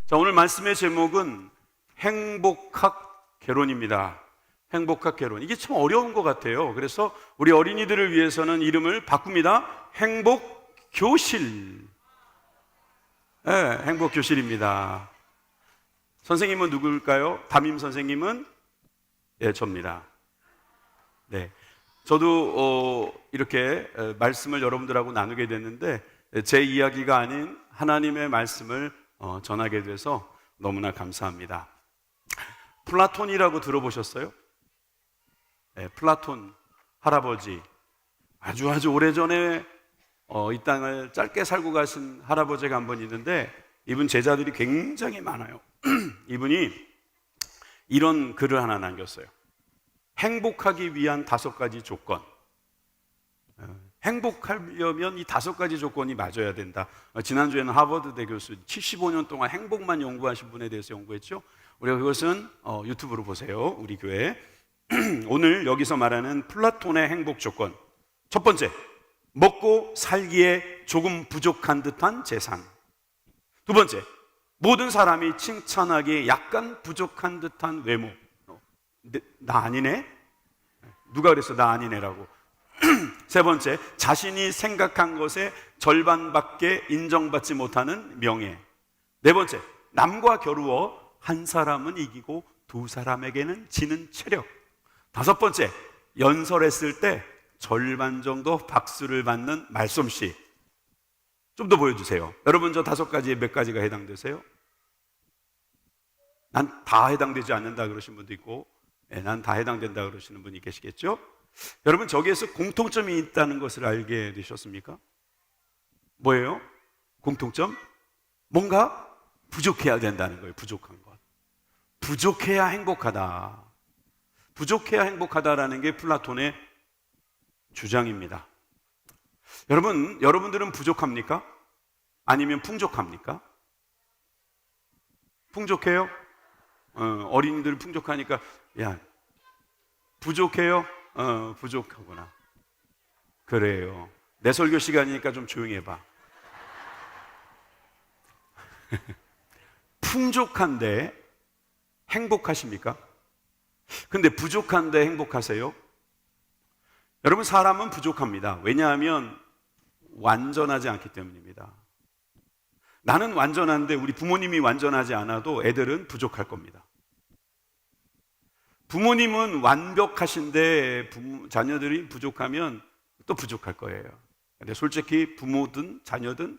자, 오늘 말씀의 제목은 행복학 개론입니다. 행복학 개론. 이게 참 어려운 것 같아요. 그래서 우리 어린이들을 위해서는 이름을 바꿉니다. 행복교실. 네, 행복교실입니다. 선생님은 누굴까요? 담임 선생님은 접니다. 네. 저도 이렇게 말씀을 여러분들하고 나누게 됐는데 제 이야기가 아닌 하나님의 말씀을 전하게 돼서 너무나 감사합니다. 플라톤이라고 들어보셨어요? 네, 플라톤 할아버지. 아주 오래전에 이 땅을 짧게 살고 가신 할아버지가 한 분 있는데 이분 제자들이 굉장히 많아요. 이분이 이런 글을 하나 남겼어요. 행복하기 위한 5가지 조건. 행복하려면 이 5가지 조건이 맞아야 된다. 지난주에는 하버드대 교수 75년 동안 행복만 연구하신 분에 대해서 연구했죠. 우리가 그것은 유튜브로 보세요. 우리 교회. 오늘 여기서 말하는 플라톤의 행복 조건. 첫 번째, 먹고 살기에 조금 부족한 듯한 재산. 두 번째, 모든 사람이 칭찬하기에 약간 부족한 듯한 외모. 나 아니네? 누가 그랬어? 나 아니네라고. 세 번째, 자신이 생각한 것의 절반밖에 인정받지 못하는 명예. 네 번째, 남과 겨루어 한 사람은 이기고 두 사람에게는 지는 체력. 다섯 번째, 연설했을 때 절반 정도 박수를 받는 말솜씨. 좀 더 보여주세요. 여러분, 저 5가지에 몇 가지가 해당되세요? 난 다 해당되지 않는다 그러신 분도 있고, 난 다 해당된다 그러시는 분이 계시겠죠? 여러분, 저기에서 공통점이 있다는 것을 알게 되셨습니까? 뭐예요? 공통점? 뭔가 부족해야 된다는 거예요. 부족한 것. 부족해야 행복하다. 부족해야 행복하다라는 게 플라톤의 주장입니다. 여러분들은 부족합니까? 아니면 풍족합니까? 풍족해요? 어린이들 풍족하니까 야, 부족해요? 부족하구나. 그래요. 내 설교 시간이니까 좀 조용히 해봐. 풍족한데 행복하십니까? 근데 부족한데 행복하세요? 여러분, 사람은 부족합니다. 왜냐하면 완전하지 않기 때문입니다. 나는 완전한데 우리 부모님이 완전하지 않아도 애들은 부족할 겁니다. 부모님은 완벽하신데 자녀들이 부족하면 또 부족할 거예요. 근데 솔직히 부모든 자녀든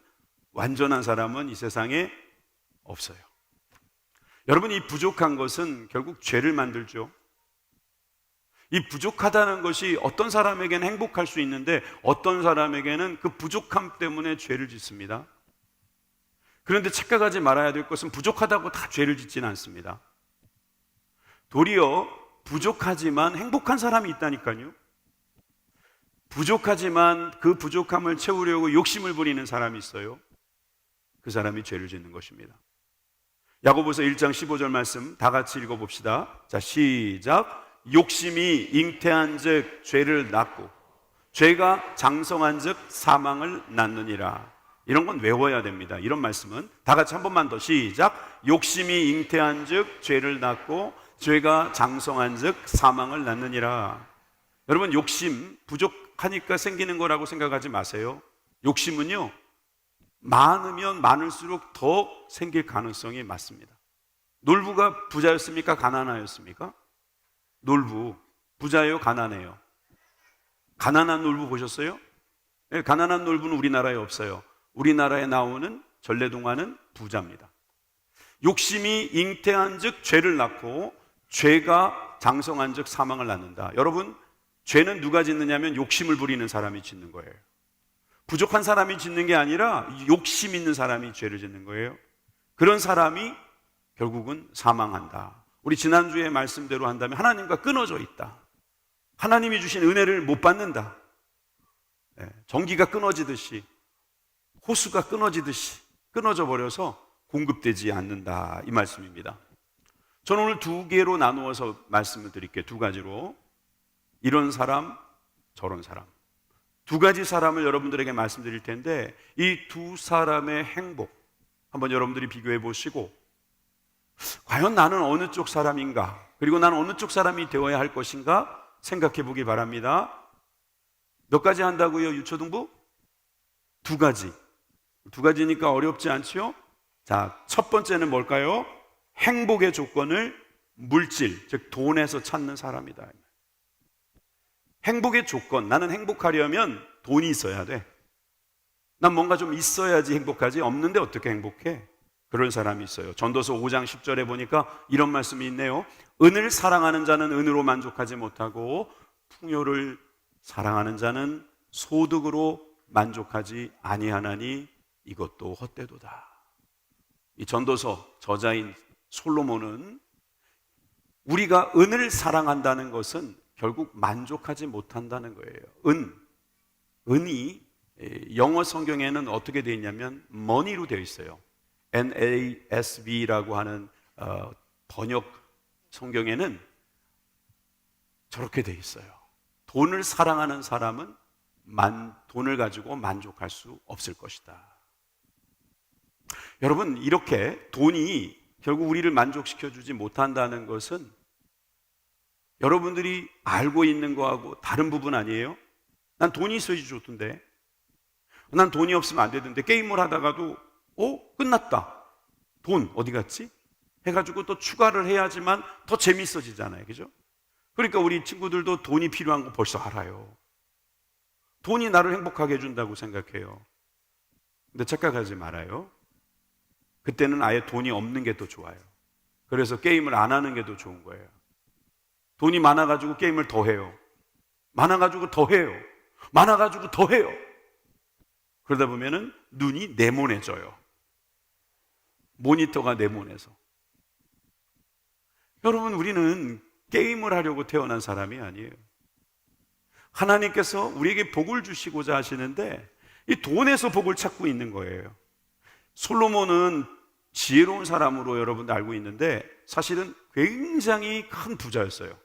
완전한 사람은 이 세상에 없어요. 여러분, 이 부족한 것은 결국 죄를 만들죠. 이 부족하다는 것이 어떤 사람에게는 행복할 수 있는데 어떤 사람에게는 그 부족함 때문에 죄를 짓습니다. 그런데 착각하지 말아야 될 것은 부족하다고 다 죄를 짓지는 않습니다. 도리어 부족하지만 행복한 사람이 있다니까요. 부족하지만 그 부족함을 채우려고 욕심을 부리는 사람이 있어요. 그 사람이 죄를 짓는 것입니다. 야고보서 1장 15절 말씀 다 같이 읽어봅시다. 자, 시작. 욕심이 잉태한 즉 죄를 낳고 죄가 장성한 즉 사망을 낳느니라. 이런 건 외워야 됩니다. 이런 말씀은 다 같이 한 번만 더 시작. 욕심이 잉태한 즉 죄를 낳고 죄가 장성한 즉 사망을 낳느니라. 여러분, 욕심 부족하니까 생기는 거라고 생각하지 마세요. 욕심은요, 많으면 많을수록 더 생길 가능성이 많습니다. 놀부가 부자였습니까? 가난하였습니까? 놀부. 부자예요? 가난해요? 가난한 놀부 보셨어요? 네, 가난한 놀부는 우리나라에 없어요. 우리나라에 나오는 전래동화는 부자입니다. 욕심이 잉태한 즉 죄를 낳고 죄가 장성한 즉 사망을 낳는다. 여러분, 죄는 누가 짓느냐면 욕심을 부리는 사람이 짓는 거예요. 부족한 사람이 짓는 게 아니라 욕심 있는 사람이 죄를 짓는 거예요. 그런 사람이 결국은 사망한다. 우리 지난주에 말씀대로 한다면 하나님과 끊어져 있다. 하나님이 주신 은혜를 못 받는다. 전기가 끊어지듯이, 호수가 끊어지듯이 끊어져 버려서 공급되지 않는다, 이 말씀입니다. 저는 오늘 2개로 나누어서 말씀을 드릴게요. 2가지로. 이런 사람, 저런 사람. 2가지 사람을 여러분들에게 말씀드릴 텐데 이 2 사람의 행복 한번 여러분들이 비교해 보시고 과연 나는 어느 쪽 사람인가? 그리고 나는 어느 쪽 사람이 되어야 할 것인가? 생각해 보기 바랍니다. 몇 가지 한다고요, 유초등부? 두 가지. 두 가지니까 어렵지 않죠? 자, 첫 번째는 뭘까요? 행복의 조건을 물질, 즉 돈에서 찾는 사람이다. 행복의 조건, 나는 행복하려면 돈이 있어야 돼. 난 뭔가 좀 있어야지 행복하지. 없는데 어떻게 행복해? 그런 사람이 있어요. 전도서 5장 10절에 보니까 이런 말씀이 있네요. 은을 사랑하는 자는 은으로 만족하지 못하고 풍요를 사랑하는 자는 소득으로 만족하지 아니하나니 이것도 헛되도다. 이 전도서 저자인 솔로몬은 우리가 은을 사랑한다는 것은 결국 만족하지 못한다는 거예요. 은이 영어 성경에는 어떻게 되어 있냐면 money로 되어 있어요. NASB라고 하는 번역 성경에는 저렇게 되어 있어요. 돈을 사랑하는 사람은 돈을 가지고 만족할 수 없을 것이다. 여러분, 이렇게 돈이 결국 우리를 만족시켜주지 못한다는 것은 여러분들이 알고 있는 거하고 다른 부분 아니에요? 난 돈이 있어야지 좋던데, 난 돈이 없으면 안 되던데, 게임을 하다가도 끝났다, 돈 어디 갔지? 해가지고 또 추가를 해야지만 더 재밌어지잖아요. 그죠? 그러니까 우리 친구들도 돈이 필요한 거 벌써 알아요. 돈이 나를 행복하게 해준다고 생각해요. 근데 착각하지 말아요. 그때는 아예 돈이 없는 게 더 좋아요. 그래서 게임을 안 하는 게 더 좋은 거예요. 돈이 많아가지고 게임을 더 해요. 많아가지고 더 해요. 많아가지고 더 해요. 그러다 보면은 눈이 네모내져요. 모니터가 네모내서. 여러분, 우리는 게임을 하려고 태어난 사람이 아니에요. 하나님께서 우리에게 복을 주시고자 하시는데 이 돈에서 복을 찾고 있는 거예요. 솔로몬은 지혜로운 사람으로 여러분들 알고 있는데 사실은 굉장히 큰 부자였어요.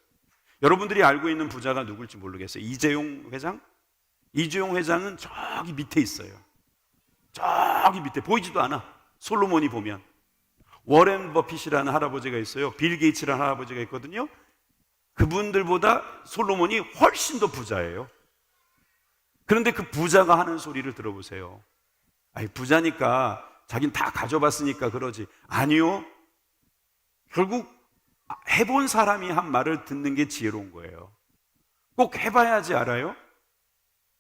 여러분들이 알고 있는 부자가 누굴지 모르겠어요. 이재용 회장? 이재용 회장은 저기 밑에 있어요. 저기 밑에 보이지도 않아. 솔로몬이 보면. 워렌 버핏이라는 할아버지가 있어요. 빌 게이츠라는 할아버지가 있거든요. 그분들보다 솔로몬이 훨씬 더 부자예요. 그런데 그 부자가 하는 소리를 들어보세요. 아니, 부자니까 자긴 다 가져봤으니까 그러지. 아니요. 결국 해본 사람이 한 말을 듣는 게 지혜로운 거예요. 꼭 해봐야지 알아요?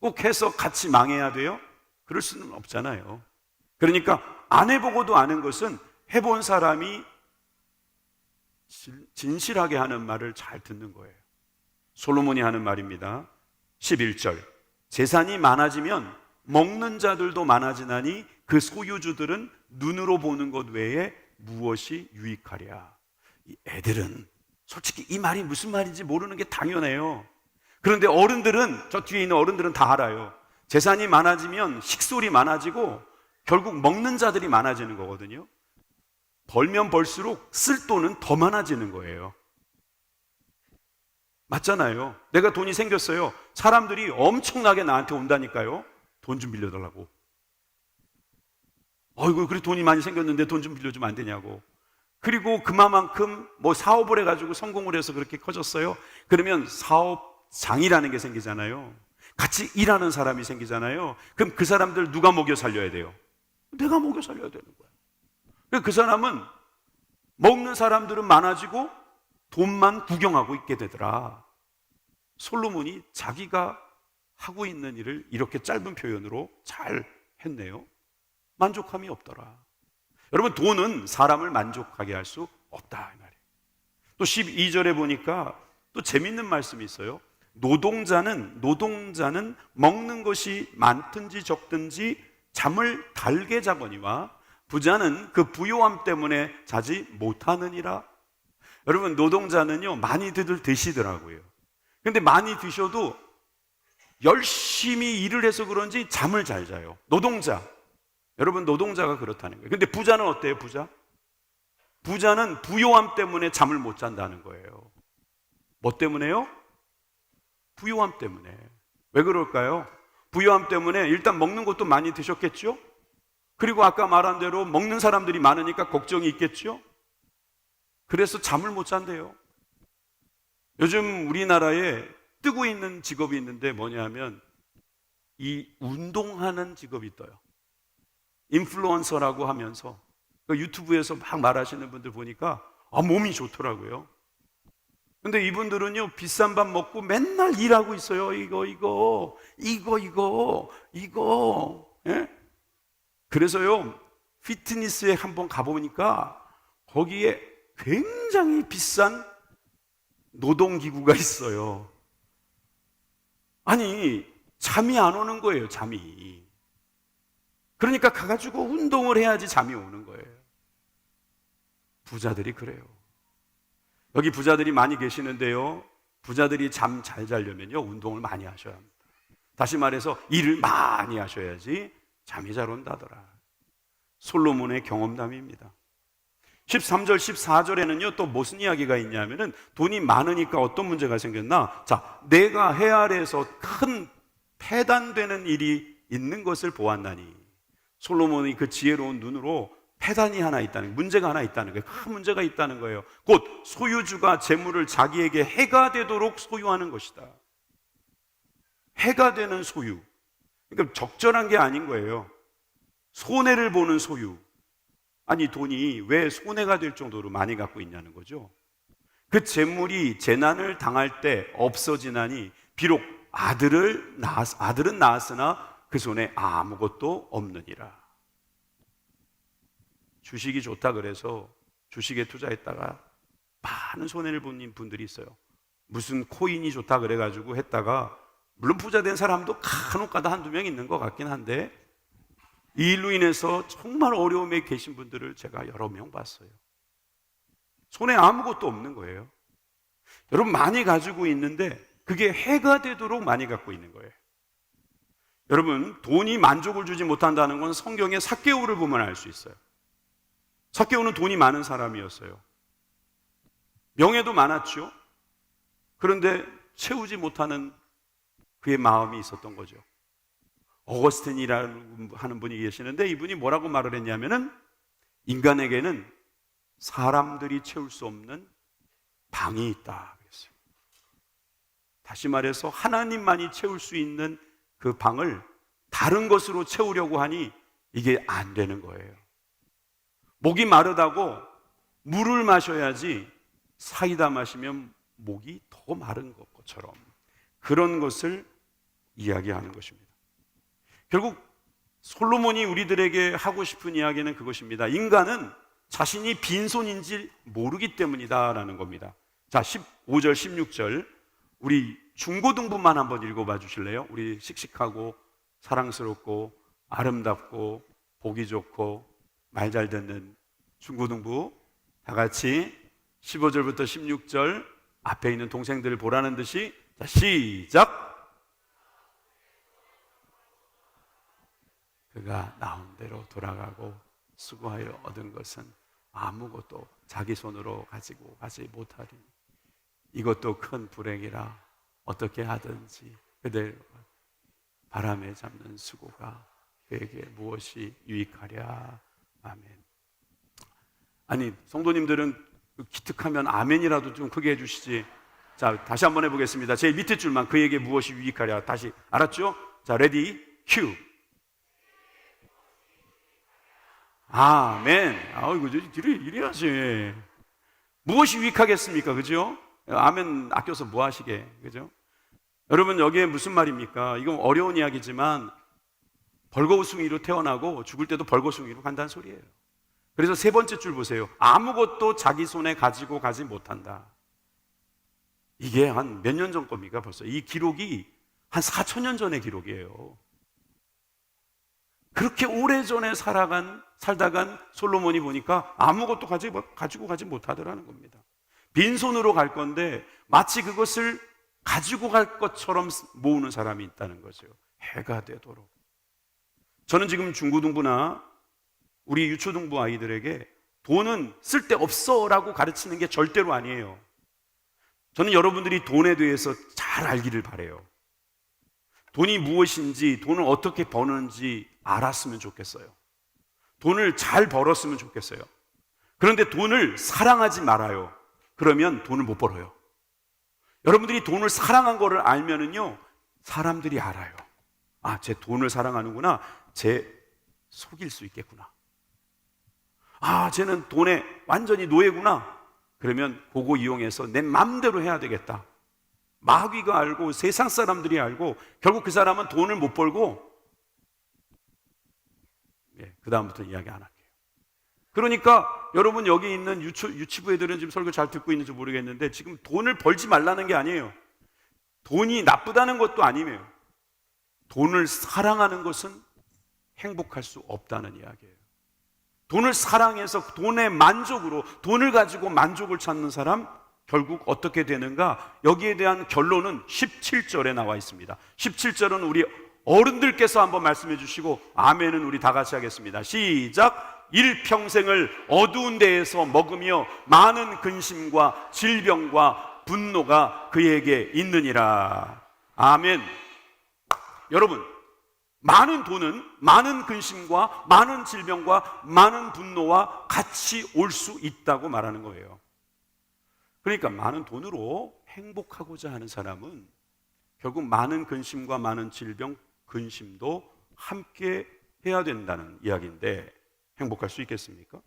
꼭 해서 같이 망해야 돼요? 그럴 수는 없잖아요. 그러니까 안 해보고도 아는 것은 해본 사람이 진실하게 하는 말을 잘 듣는 거예요. 솔로몬이 하는 말입니다. 11절. 재산이 많아지면 먹는 자들도 많아지나니 그 소유주들은 눈으로 보는 것 외에 무엇이 유익하랴. 이 애들은 솔직히 이 말이 무슨 말인지 모르는 게 당연해요. 그런데 어른들은, 저 뒤에 있는 어른들은 다 알아요. 재산이 많아지면 식솔이 많아지고 결국 먹는 자들이 많아지는 거거든요. 벌면 벌수록 쓸 돈은 더 많아지는 거예요. 맞잖아요. 내가 돈이 생겼어요. 사람들이 엄청나게 나한테 온다니까요. 돈 좀 빌려달라고. 어이구, 그래 돈이 많이 생겼는데 돈 좀 빌려주면 안 되냐고. 그리고 그만큼 뭐 사업을 해가지고 성공을 해서 그렇게 커졌어요. 그러면 사업장이라는 게 생기잖아요. 같이 일하는 사람이 생기잖아요. 그럼 그 사람들 누가 먹여 살려야 돼요? 내가 먹여 살려야 되는 거야. 그 사람은 먹는 사람들은 많아지고 돈만 구경하고 있게 되더라. 솔로몬이 자기가 하고 있는 일을 이렇게 짧은 표현으로 잘 했네요. 만족함이 없더라. 여러분, 돈은 사람을 만족하게 할 수 없다, 이 말이에요. 또 12절에 보니까 또 재밌는 말씀이 있어요. 노동자는 먹는 것이 많든지 적든지 잠을 달게 자거니와 부자는 그 부요함 때문에 자지 못하느니라. 여러분, 노동자는요 많이들 드시더라고요. 근데 많이 드셔도 열심히 일을 해서 그런지 잠을 잘 자요. 노동자. 여러분, 노동자가 그렇다는 거예요. 근데 부자는 어때요? 부자는 부요함 때문에 잠을 못 잔다는 거예요. 뭐 때문에요? 부요함 때문에. 왜 그럴까요? 부요함 때문에 일단 먹는 것도 많이 드셨겠죠? 그리고 아까 말한 대로 먹는 사람들이 많으니까 걱정이 있겠죠? 그래서 잠을 못 잔대요. 요즘 우리나라에 뜨고 있는 직업이 있는데 뭐냐 하면 이 운동하는 직업이 떠요. 인플루언서라고 하면서 유튜브에서 막 말하시는 분들 보니까 몸이 좋더라고요. 근데 이분들은요, 비싼 밥 먹고 맨날 일하고 있어요. 이거. 예? 그래서요, 피트니스에 한번 가보니까 거기에 굉장히 비싼 노동기구가 있어요. 아니, 잠이 안 오는 거예요, 잠이. 그러니까 가가지고 운동을 해야지 잠이 오는 거예요. 부자들이 그래요. 여기 부자들이 많이 계시는데요, 부자들이 잠 잘 자려면요, 운동을 많이 하셔야 합니다. 다시 말해서 일을 많이 하셔야지 잠이 잘 온다더라. 솔로몬의 경험담입니다. 13절, 14절에는요, 또 무슨 이야기가 있냐면은 돈이 많으니까 어떤 문제가 생겼나? 자, 내가 해 아래에서 큰 패단되는 일이 있는 것을 보았나니. 솔로몬이 그 지혜로운 눈으로 패단이 하나 있다는, 문제가 하나 있다는 거예요. 큰 문제가 있다는 거예요. 곧 소유주가 재물을 자기에게 해가 되도록 소유하는 것이다. 해가 되는 소유. 그러니까 적절한 게 아닌 거예요. 손해를 보는 소유. 아니, 돈이 왜 손해가 될 정도로 많이 갖고 있냐는 거죠. 그 재물이 재난을 당할 때 없어지나니 비록 아들은 낳았으나 그 손에 아무것도 없느니라. 주식이 좋다 그래서 주식에 투자했다가 많은 손해를 본 분들이 있어요. 무슨 코인이 좋다 그래가지고 했다가, 물론 부자 된 사람도 간혹가다 한두 명 있는 것 같긴 한데, 이 일로 인해서 정말 어려움에 계신 분들을 제가 여러 명 봤어요. 손에 아무것도 없는 거예요. 여러분, 많이 가지고 있는데 그게 해가 되도록 많이 갖고 있는 거예요. 여러분, 돈이 만족을 주지 못한다는 건 성경의 삭개오를 보면 알 수 있어요. 삭개오는 돈이 많은 사람이었어요. 명예도 많았죠. 그런데 채우지 못하는 그의 마음이 있었던 거죠. 어거스틴이라는 하는 분이 계시는데, 이분이 뭐라고 말을 했냐면은, 인간에게는 사람들이 채울 수 없는 방이 있다 그랬어요. 다시 말해서 하나님만이 채울 수 있는 그 방을 다른 것으로 채우려고 하니 이게 안 되는 거예요. 목이 마르다고 물을 마셔야지 사이다 마시면 목이 더 마른 것처럼, 그런 것을 이야기하는 것입니다. 결국 솔로몬이 우리들에게 하고 싶은 이야기는 그것입니다. 인간은 자신이 빈손인지 모르기 때문이다라는 겁니다. 자, 15절, 16절 우리 중고등부만 한번 읽어봐 주실래요? 우리 씩씩하고 사랑스럽고 아름답고 보기 좋고 말 잘 듣는 중고등부, 다 같이 15절부터 16절 앞에 있는 동생들을 보라는 듯이, 자, 시작! 그가 나온 대로 돌아가고 수고하여 얻은 것은 아무것도 자기 손으로 가지고 가지 못하리니 이것도 큰 불행이라 어떻게 하든지 그대로 바람에 잡는 수고가 그에게 무엇이 유익하랴. 아멘. 아니, 성도님들은 기특하면 아멘이라도 좀 크게 해주시지. 자, 다시 한번 해보겠습니다. 제일 밑에 줄만, 그에게 무엇이 유익하랴. 다시, 알았죠? 자, 레디, 큐. 아멘. 아이고, 이래야지. 무엇이 유익하겠습니까? 그죠? 아멘 아껴서 뭐 하시게. 그죠? 여러분, 여기에 무슨 말입니까? 이건 어려운 이야기지만 벌거숭이로 태어나고 죽을 때도 벌거숭이로 간다는 소리예요. 그래서 세 번째 줄 보세요. 아무것도 자기 손에 가지고 가지 못한다. 이게 한 몇 년 전 겁니까? 벌써 이 기록이 한 4,000년 전의 기록이에요. 그렇게 오래전에 살다간 솔로몬이 보니까 아무것도 가지고 가지 못하더라는 겁니다. 빈손으로 갈 건데 마치 그것을 가지고 갈 것처럼 모으는 사람이 있다는 거죠. 해가 되도록. 저는 지금 중고등부나 우리 유초등부 아이들에게 돈은 쓸데없어 라고 가르치는 게 절대로 아니에요. 저는 여러분들이 돈에 대해서 잘 알기를 바라요. 돈이 무엇인지, 돈을 어떻게 버는지 알았으면 좋겠어요. 돈을 잘 벌었으면 좋겠어요. 그런데 돈을 사랑하지 말아요. 그러면 돈을 못 벌어요. 여러분들이 돈을 사랑한 거를 알면은요, 사람들이 알아요. 아, 쟤 돈을 사랑하는구나. 쟤 속일 수 있겠구나. 아, 쟤는 돈에 완전히 노예구나. 그러면 그거 이용해서 내 맘대로 해야 되겠다. 마귀가 알고 세상 사람들이 알고 결국 그 사람은 돈을 못 벌고, 그 다음부터 이야기 안 할게요. 그러니까 여러분 여기 있는 유치부 애들은 지금 설교 잘 듣고 있는지 모르겠는데, 지금 돈을 벌지 말라는 게 아니에요. 돈이 나쁘다는 것도 아니에요. 돈을 사랑하는 것은 행복할 수 없다는 이야기예요. 돈을 사랑해서 돈의 만족으로, 돈을 가지고 만족을 찾는 사람, 결국 어떻게 되는가? 여기에 대한 결론은 17절에 나와 있습니다. 17절은 우리 어른들께서 한번 말씀해 주시고 아멘은 우리 다 같이 하겠습니다. 시작. 일평생을 어두운 데에서 먹으며 많은 근심과 질병과 분노가 그에게 있느니라. 아멘. 여러분, 많은 돈은 많은 근심과 많은 질병과 많은 분노와 같이 올 수 있다고 말하는 거예요. 그러니까 많은 돈으로 행복하고자 하는 사람은 결국 많은 근심과 많은 질병, 근심도 함께 해야 된다는 이야기인데, 행복할 수 있겠습니까?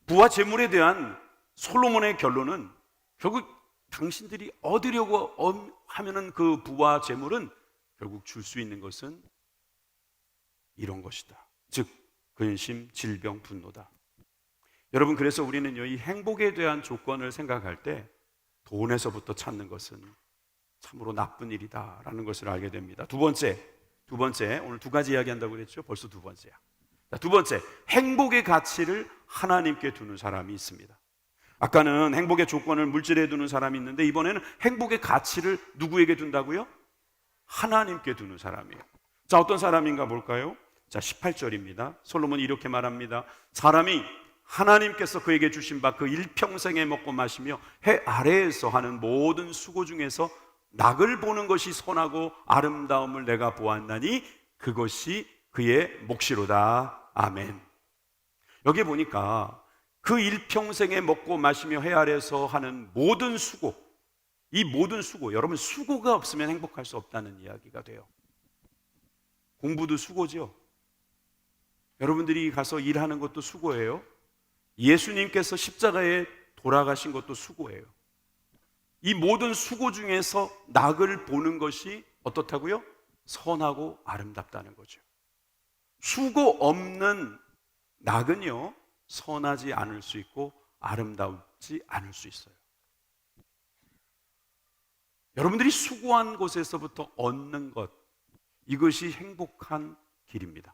부와 재물에 대한 솔로몬의 결론은 결국 당신들이 얻으려고 하면은 그 부와 재물은 결국 줄 수 있는 것은 이런 것이다. 즉 근심, 질병, 분노다. 여러분, 그래서 우리는요, 이 행복에 대한 조건을 생각할 때 돈에서부터 찾는 것은 참으로 나쁜 일이다라는 것을 알게 됩니다. 두 번째, 오늘 두 가지 이야기한다고 그랬죠? 벌써 두 번째야. 두 번째, 행복의 가치를 하나님께 두는 사람이 있습니다. 아까는 행복의 조건을 물질에 두는 사람이 있는데, 이번에는 행복의 가치를 누구에게 둔다고요? 하나님께 두는 사람이에요. 자, 어떤 사람인가 볼까요? 자, 18절입니다. 솔로몬이 이렇게 말합니다. 사람이 하나님께서 그에게 주신 바 그 일평생에 먹고 마시며 해 아래에서 하는 모든 수고 중에서 낙을 보는 것이 선하고 아름다움을 내가 보았나니 그것이 그의 몫이로다. 아멘. 여기 보니까 그 일평생에 먹고 마시며 해 아래에서 하는 모든 수고, 이 모든 수고, 여러분 수고가 없으면 행복할 수 없다는 이야기가 돼요. 공부도 수고죠. 여러분들이 가서 일하는 것도 수고예요. 예수님께서 십자가에 돌아가신 것도 수고예요. 이 모든 수고 중에서 낙을 보는 것이 어떻다고요? 선하고 아름답다는 거죠. 수고 없는 낙은요, 선하지 않을 수 있고 아름답지 않을 수 있어요. 여러분들이 수고한 곳에서부터 얻는 것, 이것이 행복한 길입니다.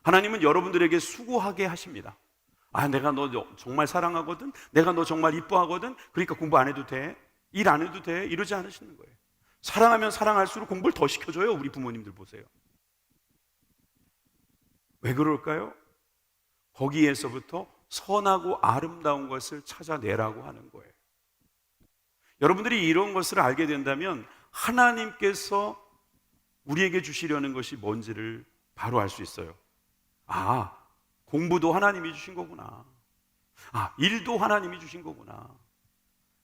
하나님은 여러분들에게 수고하게 하십니다. 아, 내가 너 정말 사랑하거든, 내가 너 정말 이뻐하거든, 그러니까 공부 안 해도 돼, 일 안 해도 돼, 이러지 않으시는 거예요. 사랑하면 사랑할수록 공부를 더 시켜줘요. 우리 부모님들 보세요. 왜 그럴까요? 거기에서부터 선하고 아름다운 것을 찾아내라고 하는 거예요. 여러분들이 이런 것을 알게 된다면 하나님께서 우리에게 주시려는 것이 뭔지를 바로 알 수 있어요. 아, 공부도 하나님이 주신 거구나. 아, 일도 하나님이 주신 거구나.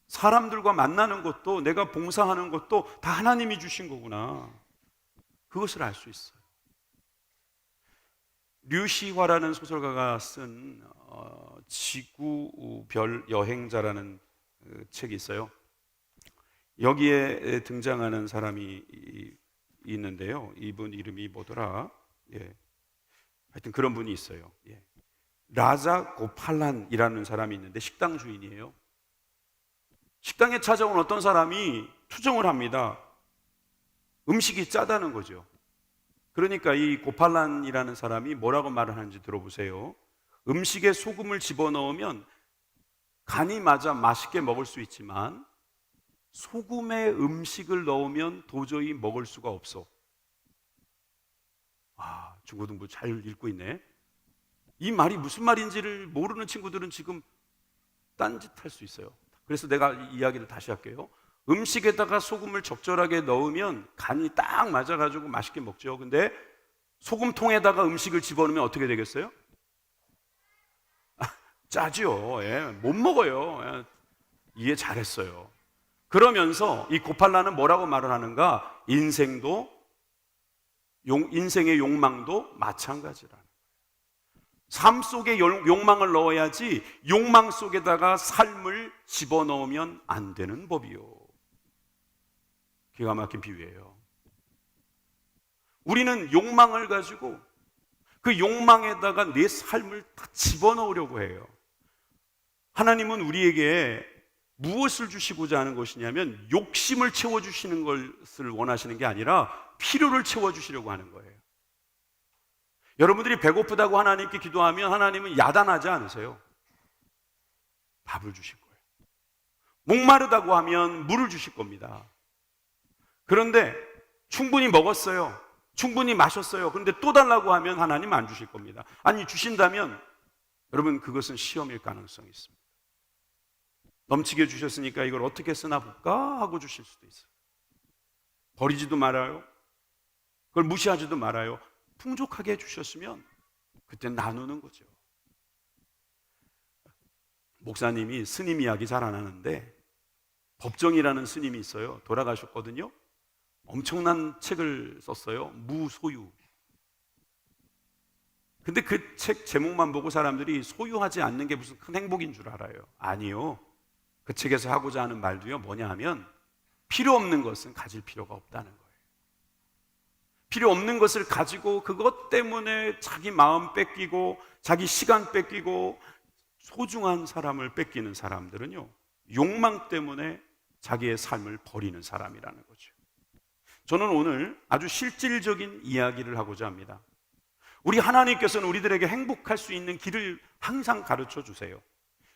사람들과 만나는 것도, 내가 봉사하는 것도 다 하나님이 주신 거구나. 그것을 알 수 있어요. 류시화라는 소설가가 쓴 지구별 여행자라는 책이 있어요. 여기에 등장하는 사람이 있는데요. 이분 이름이 뭐더라? 예. 하여튼 그런 분이 있어요. 예. 라자 고팔란이라는 사람이 있는데 식당 주인이에요. 식당에 찾아온 어떤 사람이 투정을 합니다. 음식이 짜다는 거죠. 그러니까 이 고팔란이라는 사람이 뭐라고 말을 하는지 들어보세요. 음식에 소금을 집어넣으면 간이 맞아 맛있게 먹을 수 있지만 소금에 음식을 넣으면 도저히 먹을 수가 없어. 아, 중고등부 잘 읽고 있네. 이 말이 무슨 말인지를 모르는 친구들은 지금 딴짓할 수 있어요. 그래서 내가 이 이야기를 다시 할게요. 음식에다가 소금을 적절하게 넣으면 간이 딱 맞아가지고 맛있게 먹죠. 근데 소금통에다가 음식을 집어넣으면 어떻게 되겠어요? 짜지요. 예, 못 먹어요. 예, 이해 잘했어요. 그러면서 이 고팔라는 뭐라고 말을 하는가? 인생의 욕망도 마찬가지라는 거예요. 삶 속에 욕망을 넣어야지 욕망 속에다가 삶을 집어넣으면 안 되는 법이요. 기가 막힌 비유예요. 우리는 욕망을 가지고 그 욕망에다가 내 삶을 다 집어넣으려고 해요. 하나님은 우리에게 무엇을 주시고자 하는 것이냐면 욕심을 채워주시는 것을 원하시는 게 아니라 필요를 채워주시려고 하는 거예요. 여러분들이 배고프다고 하나님께 기도하면 하나님은 야단하지 않으세요. 밥을 주실 거예요. 목마르다고 하면 물을 주실 겁니다. 그런데 충분히 먹었어요. 충분히 마셨어요. 그런데 또 달라고 하면 하나님 안 주실 겁니다. 아니, 주신다면 여러분 그것은 시험일 가능성이 있습니다. 넘치게 주셨으니까 이걸 어떻게 쓰나 볼까 하고 주실 수도 있어요. 버리지도 말아요. 그걸 무시하지도 말아요. 풍족하게 해주셨으면 그때 나누는 거죠. 목사님이 스님 이야기 잘 안 하는데 법정이라는 스님이 있어요. 돌아가셨거든요. 엄청난 책을 썼어요. 무소유. 근데 그 책 제목만 보고 사람들이 소유하지 않는 게 무슨 큰 행복인 줄 알아요. 아니요. 그 책에서 하고자 하는 말도요, 뭐냐 하면 필요 없는 것은 가질 필요가 없다는 거예요. 필요 없는 것을 가지고 그것 때문에 자기 마음 뺏기고 자기 시간 뺏기고 소중한 사람을 뺏기는 사람들은요, 욕망 때문에 자기의 삶을 버리는 사람이라는 거죠. 저는 오늘 아주 실질적인 이야기를 하고자 합니다. 우리 하나님께서는 우리들에게 행복할 수 있는 길을 항상 가르쳐 주세요.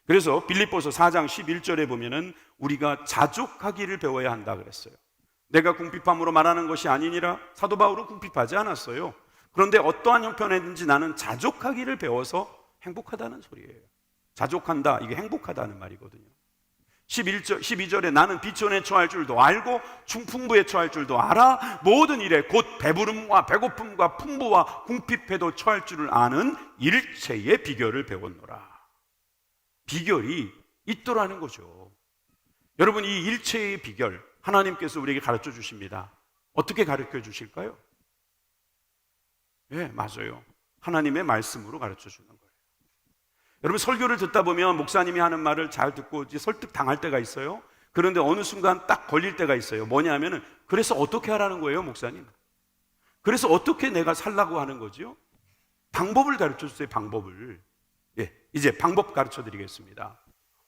그래서 빌립보서 4장 11절에 보면은 우리가 자족하기를 배워야 한다 그랬어요. 내가 궁핍함으로 말하는 것이 아니니라. 사도 바울은 궁핍하지 않았어요. 그런데 어떠한 형편이든지 나는 자족하기를 배워서 행복하다는 소리예요. 자족한다, 이게 행복하다는 말이거든요. 12절에 나는 비천에 처할 줄도 알고 중풍부에 처할 줄도 알아. 모든 일에 곧 배부름과 배고픔과 풍부와 궁핍에도 처할 줄을 아는 일체의 비결을 배웠노라. 비결이 있더라는 거죠. 여러분, 이 일체의 비결 하나님께서 우리에게 가르쳐 주십니다. 어떻게 가르쳐 주실까요? 네, 맞아요. 하나님의 말씀으로 가르쳐 주는 거예요. 여러분, 설교를 듣다 보면 목사님이 하는 말을 잘 듣고 이제 설득 당할 때가 있어요. 그런데 어느 순간 딱 걸릴 때가 있어요. 뭐냐 하면은, 그래서 어떻게 하라는 거예요, 목사님? 그래서 어떻게 내가 살라고 하는 거죠? 방법을 가르쳐 주세요, 방법을. 예, 이제 방법 가르쳐 드리겠습니다.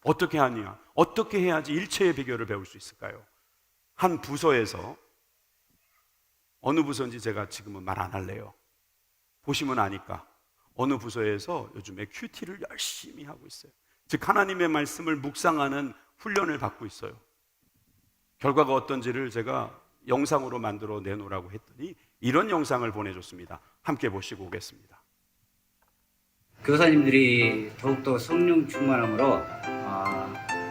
어떻게 하냐? 어떻게 해야지 일체의 비결을 배울 수 있을까요? 한 부서에서, 어느 부서인지 제가 지금은 말 안 할래요. 보시면 아니까. 어느 부서에서 요즘에 큐티를 열심히 하고 있어요. 즉 하나님의 말씀을 묵상하는 훈련을 받고 있어요. 결과가 어떤지를 제가 영상으로 만들어 내놓으라고 했더니 이런 영상을 보내줬습니다. 함께 보시고 오겠습니다. 교사님들이 더욱더 성령 충만함으로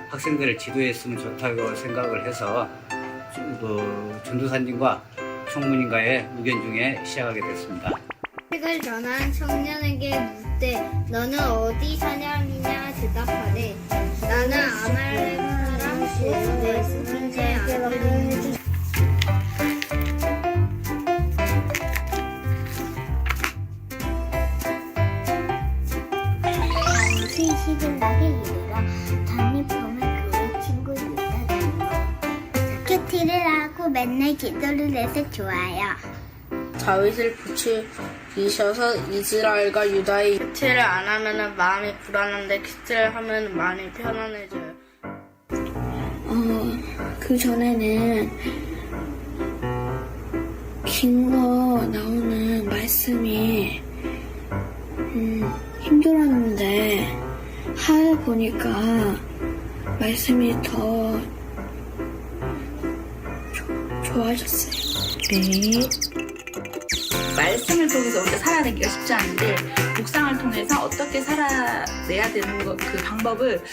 학생들을 지도했으면 좋다고 생각을 해서 전도사님과 총무님과의 의견 중에 시작하게 됐습니다. 책을 전한 청년에게 묻되 너는 어디 사냥이냐 대답하되 나는 아말렉 사람 고스의 스승의 아들이니 당시 시들락에 이르러 담임범의 교회 친구 유다다니고 큐티를 하고 맨날 기도를 해서 좋아요. 다윗을 붙이셔서 이스라엘과 유다의 큐티를 안 하면 마음이 불안한데 큐티를 하면 마음이 편안해져요. 그 전에는 긴 거 나오는 말씀이 힘들었는데 하다 보니까 말씀이 더 좋아졌어요. 네. 말씀을 통해서 우리가 살아내기가 쉽지 않은데 묵상을 통해서 어떻게 살아내야 되는 그 방법을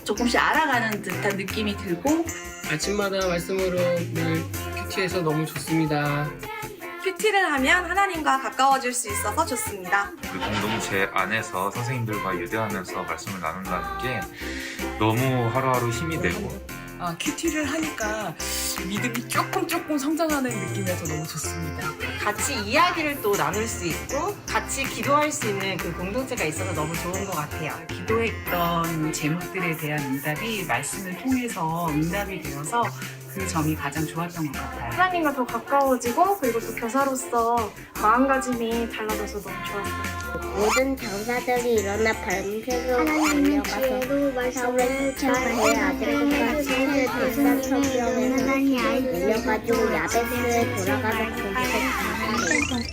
조금씩 알아가는 듯한 느낌이 들고 아침마다 말씀으로 늘 큐티해서 너무 좋습니다. 큐티를 하면 하나님과 가까워질 수 있어서 좋습니다. 그 공동체 안에서 선생님들과 유대하면서 말씀을 나눈다는 게 너무 하루하루 힘이 되고 큐티를 하니까 믿음이 조금 성장하는 느낌이어서 너무 좋습니다. 같이 이야기를 또 나눌 수 있고 같이 기도할 수 있는 그 공동체가 있어서 너무 좋은 것 같아요. 기도했던 제목들에 대한 응답이 말씀을 통해서 응답이 되어서 그 점이 가장 좋았던 것 같아요. 하나님과 더 가까워지고 그리고 또 교사로서 마음가짐이 달라져서 너무 좋았어요. 모든 장사들이 일어나 밤새도록 달려가서 말씀을 전하여 아들과 친구를 대산 성경에서 밀려가지고 야베스에 돌아가서 거기서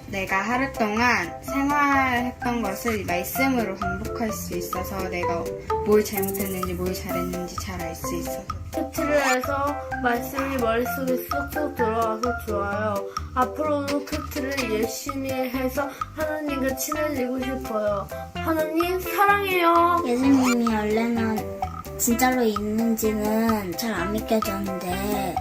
내가 하루 동안 생활했던 것을 말씀으로 반복할 수 있어서 내가 뭘 잘못했는지 뭘 잘했는지 잘 알 수 있어서 큐티를 해서 말씀이 머릿속에 쏙쏙 들어와서 좋아요. 앞으로도 큐티를 열심히 해서 하나님과 친해지고 싶어요. 하나님 사랑해요. 예수님이 원래는 진짜로 있는지는 잘 안 믿겨졌는데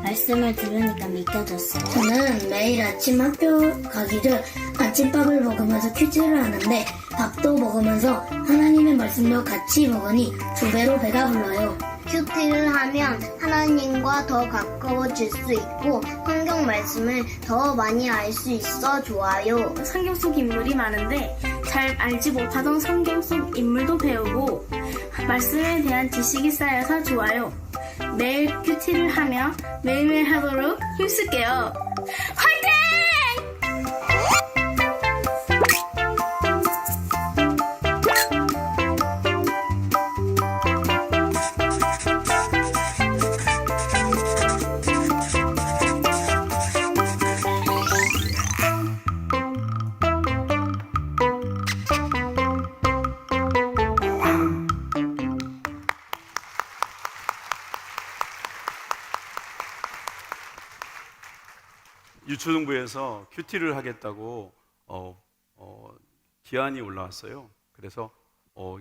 말씀을 들으니까 믿겨졌어요. 저는 매일 아침 학교 가기 전 아침밥을 먹으면서 퀴즈를 하는데 밥도 먹으면서 하나님의 말씀도 같이 먹으니 2배로 배가 불러요. 큐티를 하면 하나님과 더 가까워질 수 있고 성경 말씀을 더 많이 알 수 있어 좋아요. 성경 속 인물이 많은데 잘 알지 못하던 성경 속 인물도 배우고 말씀에 대한 지식이 쌓여서 좋아요. 매일 큐티를 하며 매일매일 하도록 힘쓸게요. 화이팅! 유초등부에서 큐티를 하겠다고 기한이 올라왔어요. 그래서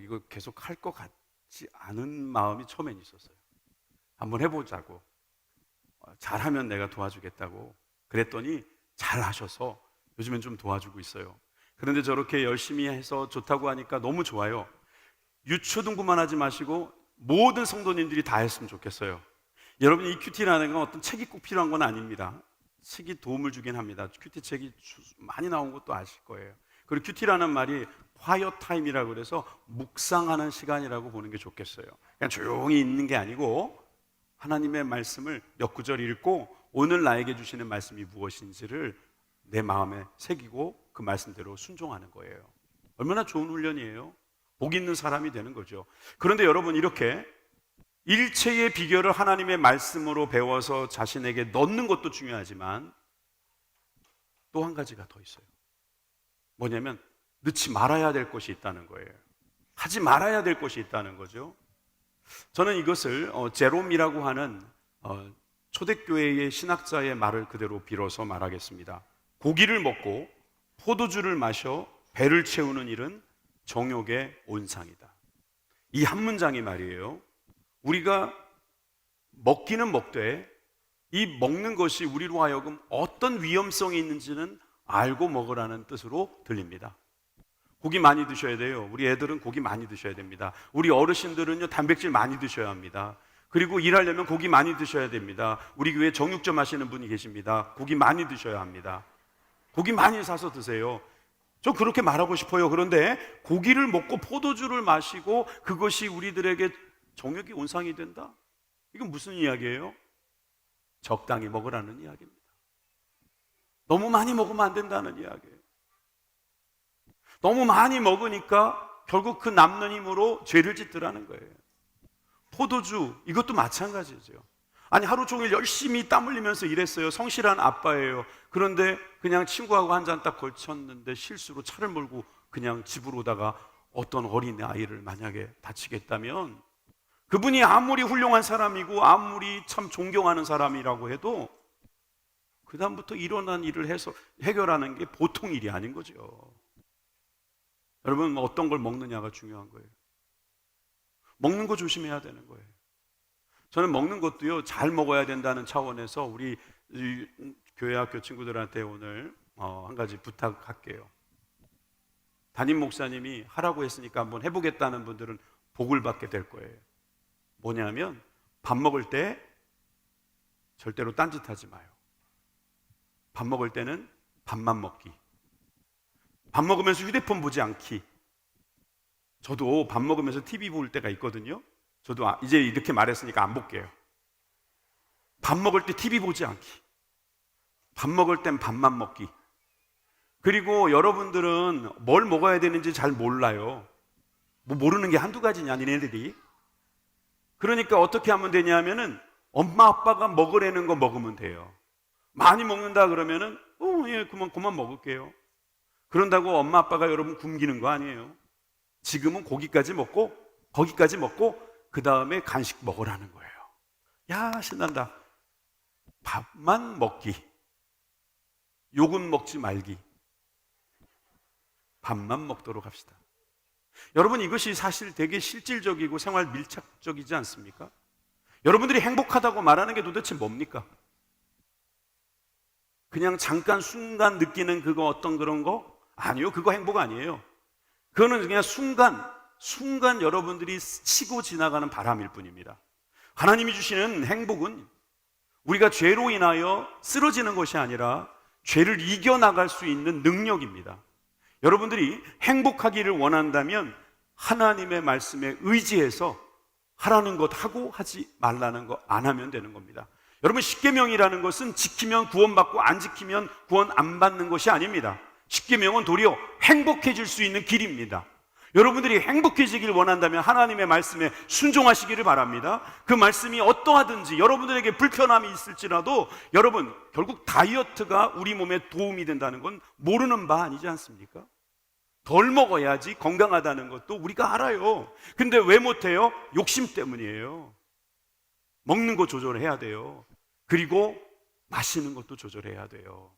이거 계속 할 것 같지 않은 마음이 처음엔 있었어요. 한번 해보자고, 잘하면 내가 도와주겠다고 그랬더니 잘하셔서 요즘엔 좀 도와주고 있어요. 그런데 저렇게 열심히 해서 좋다고 하니까 너무 좋아요. 유초등부만 하지 마시고 모든 성도님들이 다 했으면 좋겠어요. 여러분, 이 큐티라는 건 어떤 책이 꼭 필요한 건 아닙니다. 책이 도움을 주긴 합니다. 큐티 책이 많이 나온 것도 아실 거예요. 그리고 큐티라는 말이 화이어 타임이라고 그래서 묵상하는 시간이라고 보는 게 좋겠어요. 그냥 조용히 있는 게 아니고 하나님의 말씀을 몇 구절 읽고 오늘 나에게 주시는 말씀이 무엇인지를 내 마음에 새기고 그 말씀대로 순종하는 거예요. 얼마나 좋은 훈련이에요. 복 있는 사람이 되는 거죠. 그런데 여러분, 이렇게 일체의 비결을 하나님의 말씀으로 배워서 자신에게 넣는 것도 중요하지만 또 한 가지가 더 있어요. 뭐냐면 넣지 말아야 될 것이 있다는 거예요. 하지 말아야 될 것이 있다는 거죠. 저는 이것을 제롬이라고 하는 초대교회의 신학자의 말을 그대로 빌어서 말하겠습니다. 고기를 먹고 포도주를 마셔 배를 채우는 일은 정욕의 온상이다. 이 한 문장이 말이에요. 우리가 먹기는 먹되 이 먹는 것이 우리로 하여금 어떤 위험성이 있는지는 알고 먹으라는 뜻으로 들립니다. 고기 많이 드셔야 돼요. 우리 애들은 고기 많이 드셔야 됩니다. 우리 어르신들은요, 단백질 많이 드셔야 합니다. 그리고 일하려면 고기 많이 드셔야 됩니다. 우리 교회에 정육점 하시는 분이 계십니다. 고기 많이 드셔야 합니다. 고기 많이 사서 드세요. 저 그렇게 말하고 싶어요. 그런데 고기를 먹고 포도주를 마시고 그것이 우리들에게 정욕이 온상이 된다? 이건 무슨 이야기예요? 적당히 먹으라는 이야기입니다. 너무 많이 먹으면 안 된다는 이야기예요. 너무 많이 먹으니까 결국 그 남는 힘으로 죄를 짓더라는 거예요. 포도주, 이것도 마찬가지죠. 아니, 하루 종일 열심히 땀 흘리면서 일했어요. 성실한 아빠예요. 그런데 그냥 친구하고 한 잔 딱 걸쳤는데 실수로 차를 몰고 그냥 집으로 오다가 어떤 어린 아이를 만약에 다치게 했다면 그분이 아무리 훌륭한 사람이고 아무리 참 존경하는 사람이라고 해도 그 다음부터 일어난 일을 해서 해결하는 게 보통 일이 아닌 거죠. 여러분, 어떤 걸 먹느냐가 중요한 거예요. 먹는 거 조심해야 되는 거예요. 저는 먹는 것도요, 잘 먹어야 된다는 차원에서 우리 교회 학교 친구들한테 오늘 한 가지 부탁할게요. 담임 목사님이 하라고 했으니까 한번 해보겠다는 분들은 복을 받게 될 거예요. 뭐냐면 밥 먹을 때 절대로 딴짓하지 마요. 밥 먹을 때는 밥만 먹기. 밥 먹으면서 휴대폰 보지 않기. 저도 밥 먹으면서 TV 볼 때가 있거든요. 저도 이제 이렇게 말했으니까 안 볼게요. 밥 먹을 때 TV 보지 않기. 밥 먹을 땐 밥만 먹기. 그리고 여러분들은 뭘 먹어야 되는지 잘 몰라요. 뭐 모르는 게 한두 가지냐, 니네들이. 그러니까 어떻게 하면 되냐 하면은 엄마 아빠가 먹으라는 거 먹으면 돼요. 많이 먹는다 그러면은 예, 그만 먹을게요. 그런다고 엄마 아빠가 여러분 굶기는 거 아니에요. 지금은 고기까지 먹고 거기까지 먹고 그 다음에 간식 먹으라는 거예요. 야, 신난다. 밥만 먹기. 욕은 먹지 말기. 밥만 먹도록 합시다. 여러분, 이것이 사실 되게 실질적이고 생활 밀착적이지 않습니까? 여러분들이 행복하다고 말하는 게 도대체 뭡니까? 그냥 잠깐 순간 느끼는 그거 어떤 그런 거? 아니요, 그거 행복 아니에요. 그거는 그냥 순간 여러분들이 치고 지나가는 바람일 뿐입니다. 하나님이 주시는 행복은 우리가 죄로 인하여 쓰러지는 것이 아니라 죄를 이겨나갈 수 있는 능력입니다. 여러분들이 행복하기를 원한다면 하나님의 말씀에 의지해서 하라는 것 하고 하지 말라는 거 안 하면 되는 겁니다. 여러분, 십계명이라는 것은 지키면 구원받고 안 지키면 구원 안 받는 것이 아닙니다. 십계명은 도리어 행복해질 수 있는 길입니다. 여러분들이 행복해지길 원한다면 하나님의 말씀에 순종하시기를 바랍니다. 그 말씀이 어떠하든지 여러분들에게 불편함이 있을지라도 여러분, 결국 다이어트가 우리 몸에 도움이 된다는 건 모르는 바 아니지 않습니까? 덜 먹어야지 건강하다는 것도 우리가 알아요. 근데 왜 못해요? 욕심 때문이에요. 먹는 거 조절해야 돼요. 그리고 마시는 것도 조절해야 돼요.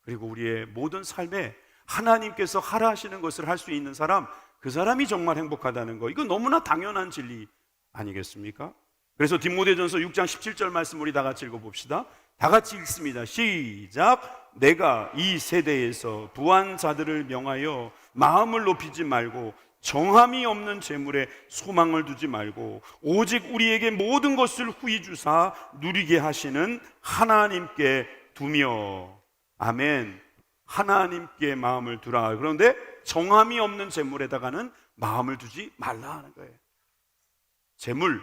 그리고 우리의 모든 삶에 하나님께서 하라 하시는 것을 할 수 있는 사람, 그 사람이 정말 행복하다는 거, 이거 너무나 당연한 진리 아니겠습니까? 그래서 디모데전서 6장 17절 말씀 우리 다 같이 읽어봅시다. 다 같이 읽습니다. 시작. 내가 이 세대에서 부한 자들을 명하여 마음을 높이지 말고 정함이 없는 재물에 소망을 두지 말고 오직 우리에게 모든 것을 후히 주사 누리게 하시는 하나님께 두며. 아멘. 하나님께 마음을 두라. 그런데 정함이 없는 재물에다가는 마음을 두지 말라 하는 거예요. 재물,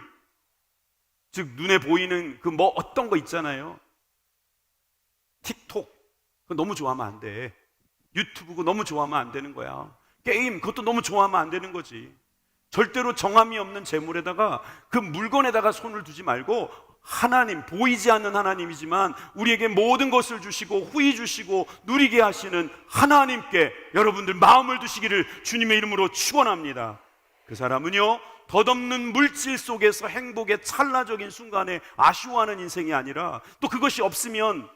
즉 눈에 보이는 그 뭐 어떤 거 있잖아요. 틱톡, 그거 너무 좋아하면 안 돼. 유튜브 그거 너무 좋아하면 안 되는 거야. 게임, 그것도 너무 좋아하면 안 되는 거지. 절대로 정함이 없는 재물에다가 그 물건에다가 손을 두지 말고 하나님, 보이지 않는 하나님이지만 우리에게 모든 것을 주시고 후히 주시고 누리게 하시는 하나님께 여러분들 마음을 두시기를 주님의 이름으로 축원합니다. 그 사람은요, 덧없는 물질 속에서 행복의 찰나적인 순간에 아쉬워하는 인생이 아니라 또 그것이 없으면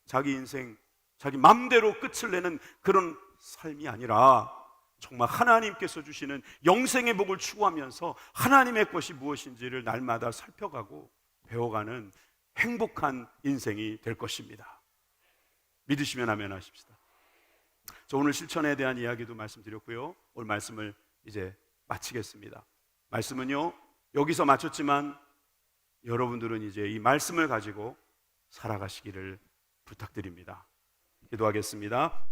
자기 인생, 자기 맘대로 끝을 내는 그런 삶이 아니라 정말 하나님께서 주시는 영생의 복을 추구하면서 하나님의 것이 무엇인지를 날마다 살펴가고 배워가는 행복한 인생이 될 것입니다. 믿으시면 아멘 하십시다. 저 오늘 실천에 대한 이야기도 말씀드렸고요. 오늘 말씀을 이제 마치겠습니다. 말씀은요, 여기서 마쳤지만 여러분들은 이제 이 말씀을 가지고 살아가시기를 부탁드립니다. 기도하겠습니다.